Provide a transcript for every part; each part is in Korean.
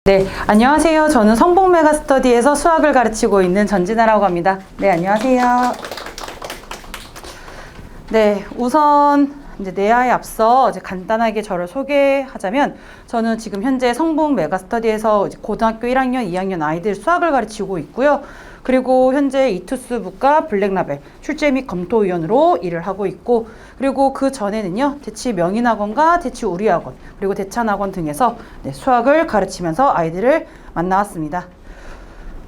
네, 안녕하세요. 저는 성북 메가스터디에서 수학을 가르치고 있는 전진아라고 합니다. 네, 안녕하세요. 네, 우선 이제 내야에 앞서 이제 간단하게 저를 소개하자면 저는 지금 현재 성북 메가스터디에서 이제 고등학교 1학년, 2학년 아이들 수학을 가르치고 있고요. 그리고 현재 이투스 북과 블랙라벨 출제 및 검토위원으로 일을 하고 있고, 그리고 그 전에는요 대치 명인학원과 대치 우리학원 그리고 대찬학원 등에서 수학을 가르치면서 아이들을 만나왔습니다.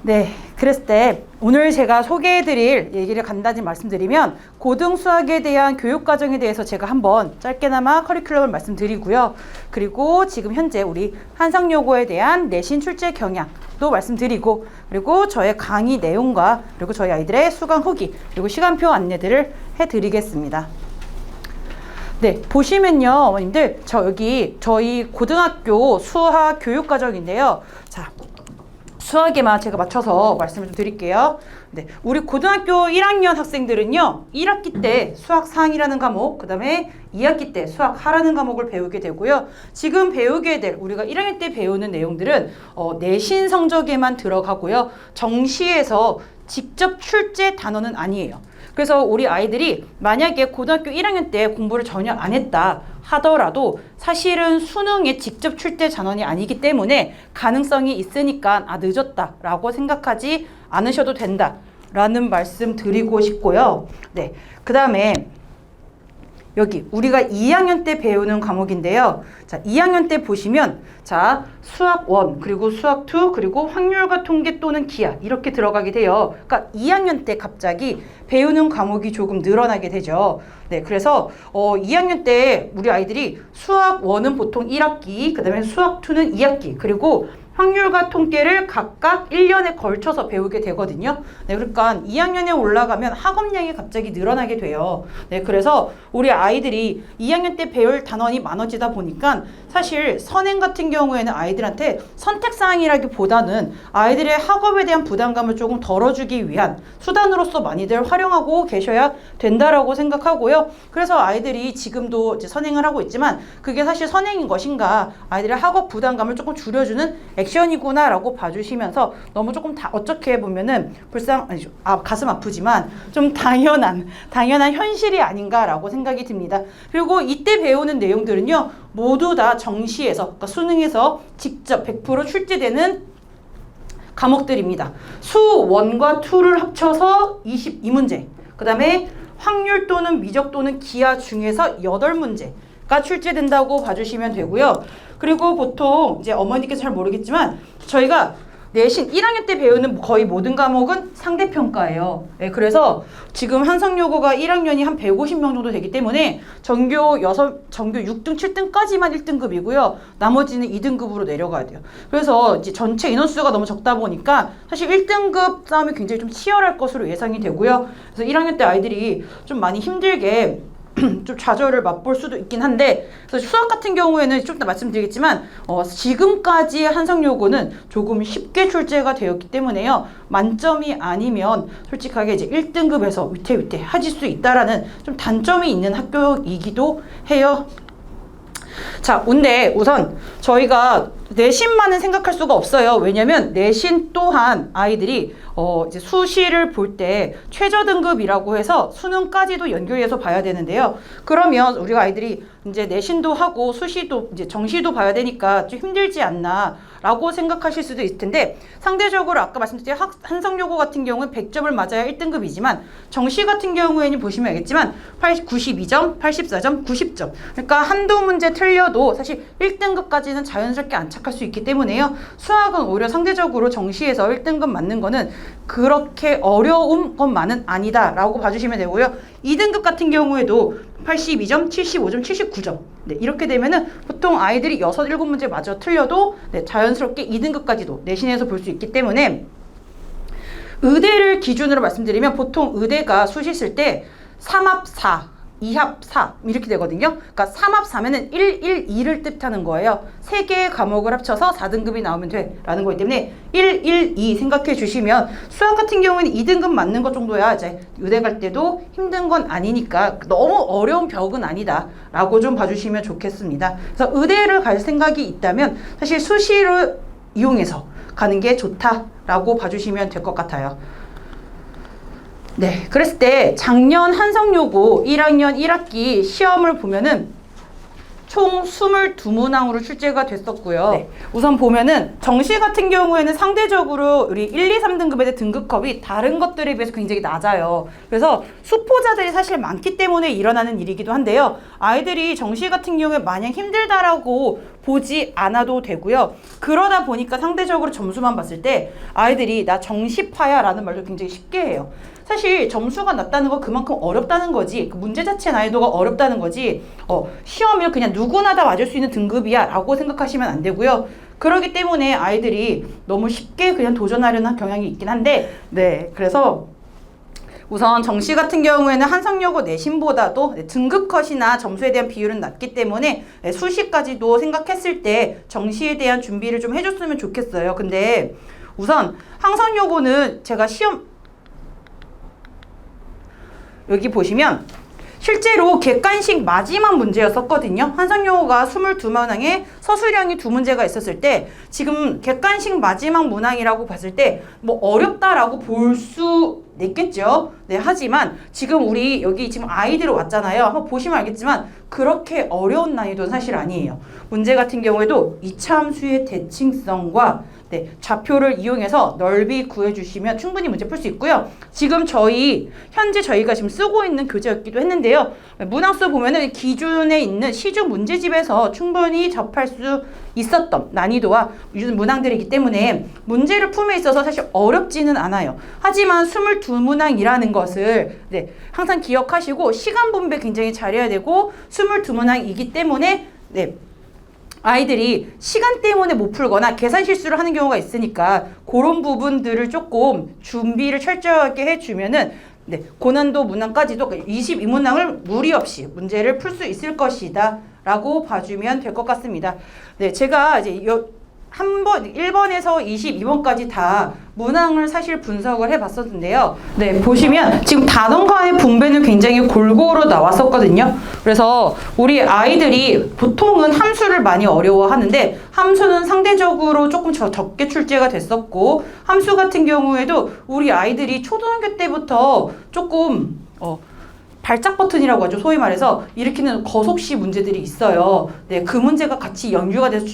네, 그랬을 때 오늘 제가 소개해드릴 얘기를 간단히 말씀드리면 고등 수학에 대한 교육과정에 대해서 제가 한번 짧게나마 커리큘럼을 말씀드리고요. 그리고 지금 현재 우리 한상요고에 대한 내신 출제 경향도 말씀드리고, 그리고 저의 강의 내용과 그리고 저희 아이들의 수강 후기 그리고 시간표 안내들을 해드리겠습니다. 네, 보시면요 어머님들, 여기 저희 고등학교 수학 교육과정인데요. 자, 수학에만 제가 맞춰서 말씀을 좀 드릴게요. 네, 우리 고등학교 1학년 학생들은요 1학기 때 수학 상이라는 과목, 그 다음에 2학기 때 수학 하라는 과목을 배우게 되고요. 지금 배우게 될 우리가 1학년 때 배우는 내용들은 내신 성적에만 들어가고요. 정시에서 직접 출제 단원은 아니에요. 그래서 우리 아이들이 만약에 고등학교 1학년 때 공부를 전혀 안 했다 하더라도 사실은 수능에 직접 출제 단원이 아니기 때문에 가능성이 있으니까 늦었다 라고 생각하지 않으셔도 된다 라는 말씀 드리고 싶고요. 네, 그 다음에 여기 우리가 2학년 때 배우는 과목인데요. 자, 2학년 때 보시면 자, 수학 1 그리고 수학 2 그리고 확률과 통계 또는 기하 이렇게 들어가게 돼요. 그러니까 2학년 때 갑자기 배우는 과목이 조금 늘어나게 되죠. 네, 그래서 2학년 때 우리 아이들이 수학 1은 보통 1학기, 그 다음에 수학 2는 2학기, 그리고 확률과 통계를 각각 1년에 걸쳐서 배우게 되거든요. 네, 그러니까 2학년에 올라가면 학업량이 갑자기 늘어나게 돼요. 네, 그래서 우리 아이들이 2학년 때 배울 단원이 많아지다 보니까 사실 선행 같은 경우에는 아이들한테 선택사항이라기보다는 아이들의 학업에 대한 부담감을 조금 덜어주기 위한 수단으로서 많이들 활용하고 계셔야 된다라고 생각하고요. 그래서 아이들이 지금도 이제 선행을 하고 있지만 그게 사실 선행인 것인가, 아이들의 학업 부담감을 조금 줄여주는 액션이구나 라고 봐주시면서 너무 조금 어떻게 보면은 가슴 아프지만 좀 당연한 현실이 아닌가 라고 생각이 듭니다. 그리고 이때 배우는 내용들은요 모두 다 정시에서, 그러니까 수능에서 직접 100% 출제되는 과목들입니다. 수 1과 2를 합쳐서 22문제, 그 다음에 확률 또는 미적 또는 기하 중에서 8문제가 출제된다고 봐주시면 되고요. 그리고 보통 이제 어머니께서 잘 모르겠지만 저희가 내신 1학년 때 배우는 거의 모든 과목은 상대평가예요. 네, 그래서 지금 한상요고가 1학년이 한 150명 정도 되기 때문에 전교 6등, 7등까지만 1등급이고요. 나머지는 2등급으로 내려가야 돼요. 그래서 이제 전체 인원수가 너무 적다 보니까 사실 1등급 싸움이 굉장히 좀 치열할 것으로 예상이 되고요. 그래서 1학년 때 아이들이 좀 많이 힘들게 좀 좌절을 맛볼 수도 있긴 한데, 그래서 수학 같은 경우에는 좀 이따 말씀드리겠지만 지금까지 한상요고는 조금 쉽게 출제가 되었기 때문에요. 만점이 아니면 솔직하게 이제 1등급에서 위태위태해질 수 있다라는 좀 단점이 있는 학교이기도 해요. 자, 근데 우선 저희가 내신만은 생각할 수가 없어요. 왜냐면 내신 또한 아이들이 이제 수시를 볼 때 최저 등급이라고 해서 수능까지도 연결해서 봐야 되는데요. 그러면 우리가 아이들이 이제 내신도 하고 수시도 이제 정시도 봐야 되니까 좀 힘들지 않나 라고 생각하실 수도 있을 텐데, 상대적으로 아까 말씀드린 한상요고 같은 경우는 100점을 맞아야 1등급이지만 정시 같은 경우에는 보시면 알겠지만 92점, 84점, 90점, 그러니까 한두 문제 틀려도 사실 1등급까지는 자연스럽게 안착할 수 있기 때문에요. 수학은 오히려 상대적으로 정시에서 1등급 맞는 거는 그렇게 어려운 것만은 아니다 라고 봐주시면 되고요. 2등급 같은 경우에도 82점, 75점, 79점. 네, 이렇게 되면은 보통 아이들이 6, 7문제 마저 틀려도 자연스럽게 2등급까지도 내신에서 볼 수 있기 때문에, 의대를 기준으로 말씀드리면 보통 의대가 수시 쓸 때 3합 4, 2합 4 이렇게 되거든요. 그러니까 3합 4면은 1, 1, 2를 뜻하는 거예요. 3개의 과목을 합쳐서 4등급이 나오면 돼 라는 거기 때문에 1, 1, 2 생각해 주시면 수학 같은 경우에는 2등급 맞는 것 정도야 이제 의대 갈 때도 힘든 건 아니니까 너무 어려운 벽은 아니다 라고 좀 봐주시면 좋겠습니다. 그래서 의대를 갈 생각이 있다면 사실 수시를 이용해서 가는 게 좋다라고 봐주시면 될 것 같아요. 네, 그랬을 때 작년 한성여고 1학년 1학기 시험을 보면은 총 22문항으로 출제가 됐었고요. 네. 우선 보면은 정시 같은 경우에는 상대적으로 우리 1, 2, 3등급의 등급컵이 다른 것들에 비해서 굉장히 낮아요. 그래서 수포자들이 사실 많기 때문에 일어나는 일이기도 한데요. 아이들이 정시 같은 경우에 마냥 힘들다라고 보지 않아도 되고요. 그러다 보니까 상대적으로 점수만 봤을 때 아이들이 나 정시파야 라는 말도 굉장히 쉽게 해요. 사실 점수가 낮다는 건 그만큼 어렵다는 거지, 그 문제 자체 난이도가 어렵다는 거지, 시험을 그냥 누구나 다 맞을 수 있는 등급이야 라고 생각하시면 안 되고요. 그렇기 때문에 아이들이 너무 쉽게 그냥 도전하려는 경향이 있긴 한데, 네, 그래서 우선 정시 같은 경우에는 한성여고 내신보다도 등급 컷이나 점수에 대한 비율은 낮기 때문에 수시까지도 생각했을 때 정시에 대한 준비를 좀 해줬으면 좋겠어요. 근데 우선 한성여고는 제가 시험 여기 보시면 실제로 객관식 마지막 문제였었거든요. 한성여고가 22문항에 서술형이 2문제가 있었을 때 지금 객관식 마지막 문항이라고 봤을 때 뭐 어렵다라고 볼 수 있겠죠. 네, 하지만 지금 우리 여기 지금 아이들 왔잖아요. 한번 보시면 알겠지만 그렇게 어려운 난이도는 사실 아니에요. 문제 같은 경우에도 이차함수의 대칭성과 좌표를 이용해서 넓이 구해주시면 충분히 문제 풀 수 있고요. 지금 현재 저희가 지금 쓰고 있는 교재였기도 했는데요. 문항수 보면은 기준에 있는 시중 문제집에서 충분히 접할 수 있었던 난이도와 문항들이기 때문에 문제를 풀에 있어서 사실 어렵지는 않아요. 하지만 22문항이라는 것을 항상 기억하시고 시간 분배 굉장히 잘해야 되고 22문항이기 때문에 아이들이 시간 때문에 못 풀거나 계산 실수를 하는 경우가 있으니까 그런 부분들을 조금 준비를 철저하게 해주면은 고난도 문항까지도 22문항을 무리 없이 문제를 풀 수 있을 것이다 라고 봐주면 될 것 같습니다. 네, 제가 이제 1번에서 22번까지 다 문항을 사실 분석을 해봤었는데요. 네, 보시면 지금 단원간의 분배는 굉장히 골고루 나왔었거든요. 그래서 우리 아이들이 보통은 함수를 많이 어려워하는데 함수는 상대적으로 조금 적게 출제가 됐었고 함수 같은 경우에도 우리 아이들이 초등학교 때부터 조금 발작 버튼이라고 하죠. 소위 말해서 일으키는 거속시 문제들이 있어요. 네, 그 문제가 같이 연유가 돼서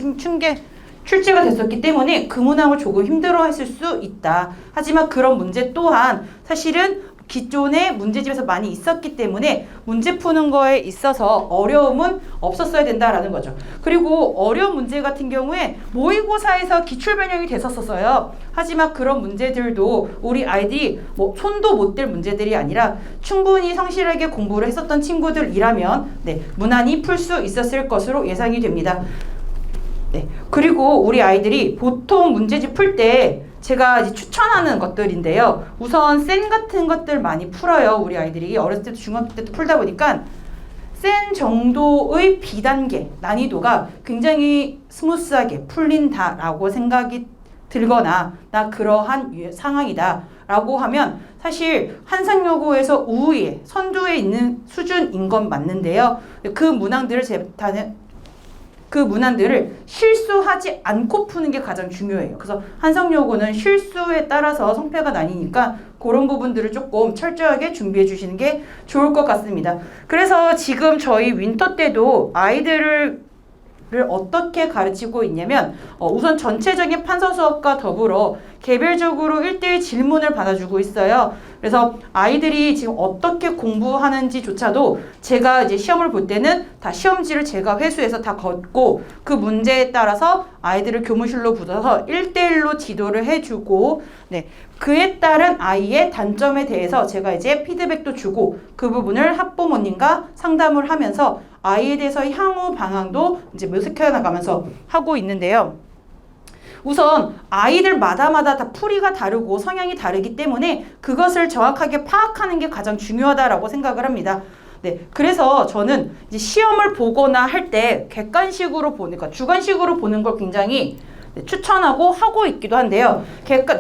출제가 됐었기 때문에 그 문항을 조금 힘들어했을 수 있다. 하지만 그런 문제 또한 사실은 기존의 문제집에서 많이 있었기 때문에 문제 푸는 거에 있어서 어려움은 없었어야 된다라는 거죠. 그리고 어려운 문제 같은 경우에 모의고사에서 기출변형이 됐었어요. 하지만 그런 문제들도 우리 아이들이 손도 못 댈 문제들이 아니라 충분히 성실하게 공부를 했었던 친구들이라면 무난히 풀 수 있었을 것으로 예상이 됩니다. 그리고 우리 아이들이 보통 문제집 풀 때 제가 이제 추천하는 것들인데요. 우선 센 같은 것들 많이 풀어요. 우리 아이들이 어렸을 때도 중학교 때도 풀다 보니까 센 정도의 B단계 난이도가 굉장히 스무스하게 풀린다라고 생각이 들거나 나 그러한 상황이다 라고 하면 사실 한성여고에서 우위에 선두에 있는 수준인 건 맞는데요. 그 문항들을 실수하지 않고 푸는 게 가장 중요해요. 그래서 한성여고는 실수에 따라서 성패가 나뉘니까 그런 부분들을 조금 철저하게 준비해 주시는 게 좋을 것 같습니다. 그래서 지금 저희 윈터 때도 아이들을 어떻게 가르치고 있냐면 우선 전체적인 판서 수업과 더불어 개별적으로 1대1 질문을 받아주고 있어요. 그래서 아이들이 지금 어떻게 공부하는지조차도 제가 이제 시험을 볼 때는 다 시험지를 제가 회수해서 다 걷고 그 문제에 따라서 아이들을 교무실로 불러서 1대1로 지도를 해주고 그에 따른 아이의 단점에 대해서 제가 이제 피드백도 주고 그 부분을 학부모님과 상담을 하면서 아이에 대해서 향후 방향도 이제 모색해 나가면서 하고 있는데요. 우선 아이들마다 다 풀이가 다르고 성향이 다르기 때문에 그것을 정확하게 파악하는 게 가장 중요하다라고 생각을 합니다. 그래서 저는 이제 시험을 보거나 할 때 객관식으로 보니까 주관식으로 보는 걸 굉장히 추천하고 하고 있기도 한데요.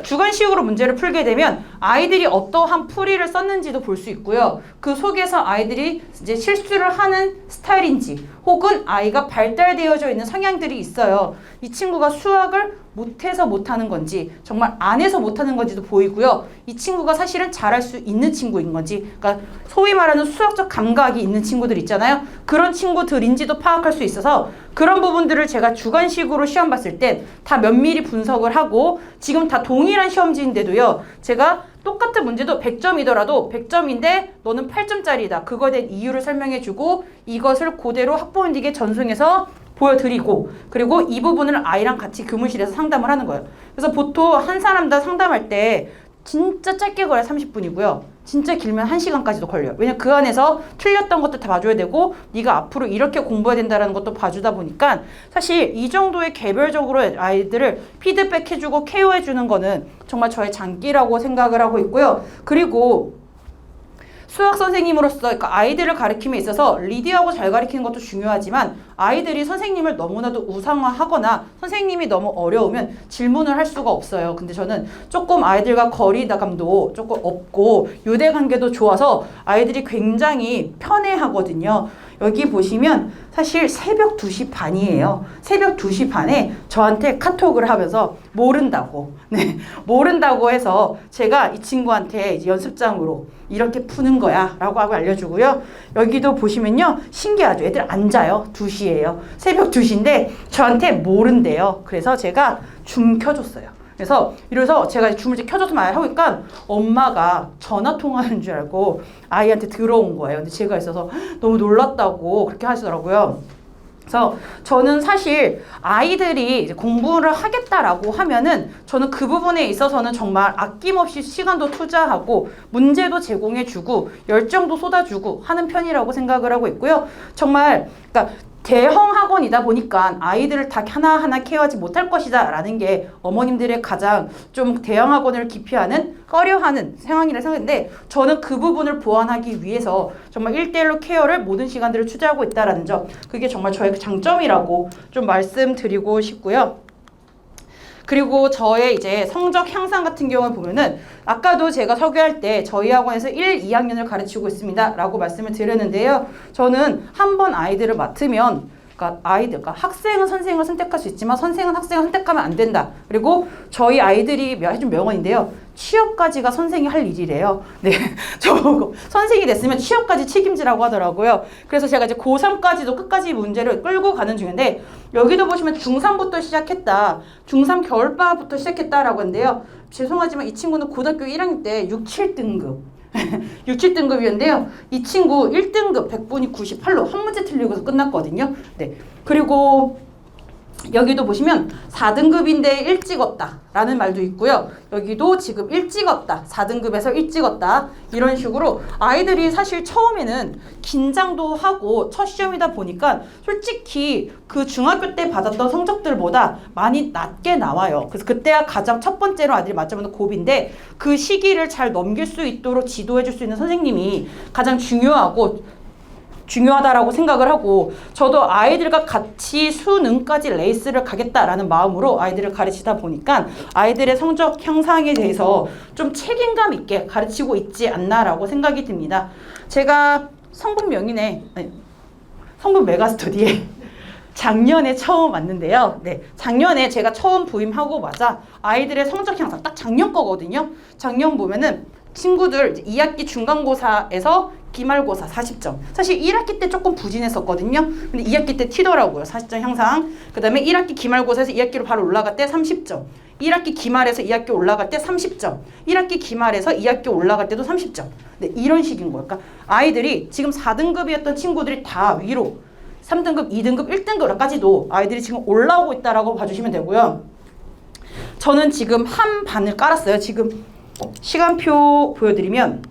주관식으로 문제를 풀게 되면 아이들이 어떠한 풀이를 썼는지도 볼 수 있고요. 그 속에서 아이들이 이제 실수를 하는 스타일인지 혹은 아이가 발달되어져 있는 성향들이 있어요. 이 친구가 수학을 못해서 못하는 건지 정말 안 해서 못하는 건지도 보이고요. 이 친구가 사실은 잘할 수 있는 친구인 건지, 그러니까 소위 말하는 수학적 감각이 있는 친구들 있잖아요. 그런 친구들인지도 파악할 수 있어서 그런 부분들을 제가 주관식으로 시험 봤을 땐 다 면밀히 분석을 하고, 지금 다 동일한 시험지인데도요, 제가 똑같은 문제도 100점이더라도 100점인데 너는 8점짜리다. 그거에 대한 이유를 설명해주고 이것을 그대로 학부모님에게 전송해서 보여드리고, 그리고 이 부분을 아이랑 같이 교무실에서 상담을 하는 거예요. 그래서 보통 한 사람당 상담할 때 진짜 짧게 걸어야 30분이고요. 진짜 길면 1시간까지도 걸려요. 왜냐면 그 안에서 틀렸던 것도 다 봐줘야 되고 네가 앞으로 이렇게 공부해야 된다는 것도 봐주다 보니까 사실 이 정도의 개별적으로 아이들을 피드백해주고 케어해주는 거는 정말 저의 장기라고 생각을 하고 있고요. 그리고 수학 선생님으로서, 그러니까 아이들을 가르침에 있어서 리디하고 잘 가르치는 것도 중요하지만 아이들이 선생님을 너무나도 우상화하거나 선생님이 너무 어려우면 질문을 할 수가 없어요. 근데 저는 조금 아이들과 거리감도 조금 없고 유대관계도 좋아서 아이들이 굉장히 편해하거든요. 여기 보시면 사실 새벽 2시 반이에요. 새벽 2시 반에 저한테 카톡을 하면서 모른다고, 모른다고 해서 제가 이 친구한테 이제 연습장으로 이렇게 푸는 거야 라고 하고 알려주고요. 여기도 보시면요, 신기하죠. 애들 안 자요. 2시예요. 새벽 2시인데 저한테 모른대요. 그래서 제가 줌 켜줬어요. 그래서 제가 줌을 켜줘서 말하니까 엄마가 전화 통화하는 줄 알고 아이한테 들어온 거예요. 근데 제가 있어서 너무 놀랐다고 그렇게 하시더라고요. 그래서 저는 사실 아이들이 이제 공부를 하겠다라고 하면은 저는 그 부분에 있어서는 정말 아낌없이 시간도 투자하고 문제도 제공해주고 열정도 쏟아주고 하는 편이라고 생각을 하고 있고요. 정말 그러니까 대형 학원이다 보니까 아이들을 다 하나하나 케어하지 못할 것이다 라는 게 어머님들의 가장 좀 대형 학원을 기피하는, 꺼려하는 상황이라 생각했는데, 저는 그 부분을 보완하기 위해서 정말 1대1로 케어를 모든 시간들을 투자하고 있다는 점, 그게 정말 저의 장점이라고 좀 말씀드리고 싶고요. 그리고 저의 이제 성적 향상 같은 경우를 보면은 아까도 제가 설교할 때 저희 학원에서 1, 2학년을 가르치고 있습니다 라고 말씀을 드렸는데요. 저는 한 번 아이들을 맡으면 그러니까 학생은 선생님을 선택할 수 있지만 선생은 학생을 선택하면 안 된다. 그리고 저희 아이들이 해준 명언인데요. 취업까지가 선생이 할 일이래요. 네, 저 선생이 됐으면 취업까지 책임지라고 하더라고요. 그래서 제가 이제 고3까지도 끝까지 문제를 끌고 가는 중인데, 여기도 보시면 중3부터 시작했다. 중3 겨울방학부터 시작했다라고 했는데요. 죄송하지만 이 친구는 고등학교 1학년 때 6, 7등급. 6, 7등급이었는데요. 이 친구 1등급 100분이 98로 한 문제 틀리고서 끝났거든요. 네. 그리고 여기도 보시면 4등급인데 일찍 왔다 라는 말도 있고요. 여기도 지금 일찍 왔다. 4등급에서 일찍 왔다. 이런 식으로 아이들이 사실 처음에는 긴장도 하고 첫 시험이다 보니까 솔직히 그 중학교 때 받았던 성적들보다 많이 낮게 나와요. 그래서 그때가 가장 첫 번째로 아이들이 맞춰보는 고비인데, 그 시기를 잘 넘길 수 있도록 지도해 줄 수 있는 선생님이 가장 중요하다라고 생각을 하고, 저도 아이들과 같이 수능까지 레이스를 가겠다라는 마음으로 아이들을 가르치다 보니까 아이들의 성적 향상에 대해서 좀 책임감 있게 가르치고 있지 않나라고 생각이 듭니다. 제가 성북 메가스터디에 작년에 처음 왔는데요. 네, 작년에 제가 처음 부임하고마자 아이들의 성적 향상, 딱 작년 거거든요. 작년 보면은 친구들 2학기 중간고사에서 기말고사 40점. 사실 1학기 때 조금 부진했었거든요. 근데 2학기 때 튀더라고요. 40점 향상. 그 다음에 1학기 기말고사에서 2학기로 바로 올라갈 때 30점. 1학기 기말에서 2학기 올라갈 때 30점. 1학기 기말에서 2학기 올라갈 때도 30점. 네, 이런 식인 거예요. 그러니까 아이들이 지금 4등급이었던 친구들이 다 위로 3등급, 2등급, 1등급까지도 아이들이 지금 올라오고 있다라고 봐주시면 되고요. 저는 지금 한 반을 깔았어요. 지금 시간표 보여드리면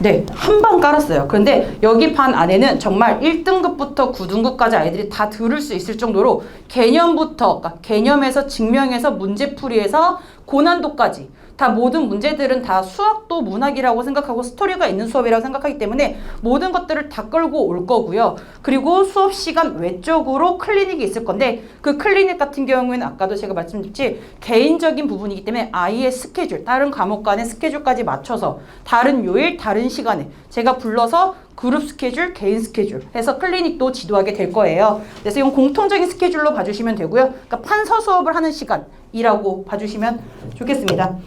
네, 한 반 깔았어요. 그런데 여기 반 안에는 정말 1등급부터 9등급까지 아이들이 다 들을 수 있을 정도로 개념부터, 그러니까 개념에서 증명에서 문제풀이에서 고난도까지 다 모든 문제들은 다 수학도 문학이라고 생각하고 스토리가 있는 수업이라고 생각하기 때문에 모든 것들을 다 끌고 올 거고요. 그리고 수업 시간 외적으로 클리닉이 있을 건데 그 클리닉 같은 경우에는 아까도 제가 말씀드렸지 개인적인 부분이기 때문에 아이의 스케줄, 다른 과목 간의 스케줄까지 맞춰서 다른 요일, 다른 시간에 제가 불러서 그룹 스케줄, 개인 스케줄 해서 클리닉도 지도하게 될 거예요. 그래서 이건 공통적인 스케줄로 봐주시면 되고요. 그러니까 판서 수업을 하는 시간이라고 봐주시면 좋겠습니다.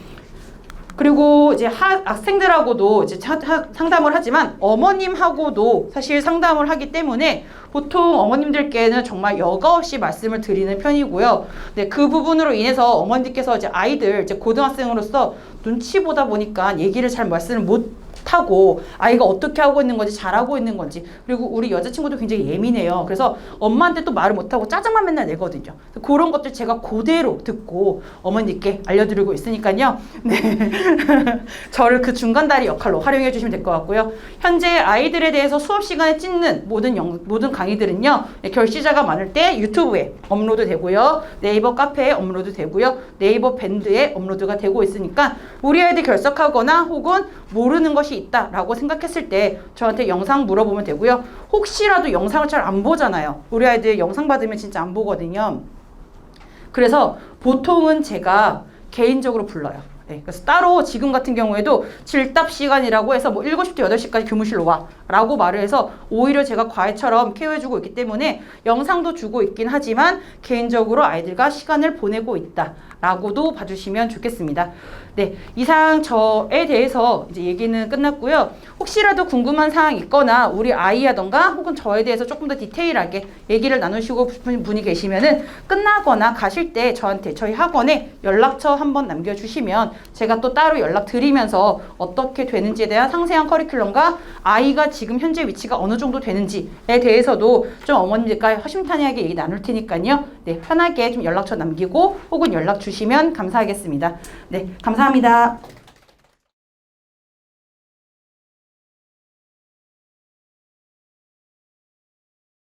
그리고 이제 학생들하고도 이제 상담을 하지만 어머님하고도 사실 상담을 하기 때문에 보통 어머님들께는 정말 여과 없이 말씀을 드리는 편이고요. 네, 그 부분으로 인해서 어머님께서 이제 아이들 이제 고등학생으로서 눈치 보다 보니까 얘기를 잘 말씀을 못 하고 아이가 어떻게 하고 있는 건지 잘하고 있는 건지 그리고 우리 여자친구도 굉장히 예민해요. 그래서 엄마한테 또 말을 못하고 짜증만 맨날 내거든요. 그런 것들 제가 그대로 듣고 어머니께 알려드리고 있으니까요. 네. 저를 그 중간다리 역할로 활용해 주시면 될 것 같고요. 현재 아이들에 대해서 수업 시간에 찍는 모든 강의들은요. 결시자가 많을 때 유튜브에 업로드 되고요. 네이버 카페에 업로드 되고요. 네이버 밴드에 업로드가 되고 있으니까 우리 아이들 결석하거나 혹은 모르는 것이 있다라고 생각했을 때 저한테 영상 물어보면 되고요. 혹시라도 영상을 잘 안 보잖아요. 우리 아이들 영상 받으면 진짜 안 보거든요. 그래서 보통은 제가 개인적으로 불러요. 네, 그래서 따로 지금 같은 경우에도 질답 시간이라고 해서 뭐 7시부터 8시까지 교무실로 와 라고 말을 해서 오히려 제가 과외처럼 케어해주고 있기 때문에 영상도 주고 있긴 하지만 개인적으로 아이들과 시간을 보내고 있다 라고도 봐주시면 좋겠습니다. 네, 이상 저에 대해서 이제 얘기는 끝났고요. 혹시라도 궁금한 사항 있거나 우리 아이라던가 혹은 저에 대해서 조금 더 디테일하게 얘기를 나누시고 싶은 분이 계시면은 끝나거나 가실 때 저한테 저희 학원에 연락처 한번 남겨주시면 제가 또 따로 연락드리면서 어떻게 되는지에 대한 상세한 커리큘럼과 아이가 지금 현재 위치가 어느 정도 되는지에 대해서도 좀 어머님들과 허심탄회하게 얘기 나눌 테니까요. 네, 편하게 좀 연락처 남기고 혹은 연락 주시면 감사하겠습니다. 네, 감사합니다.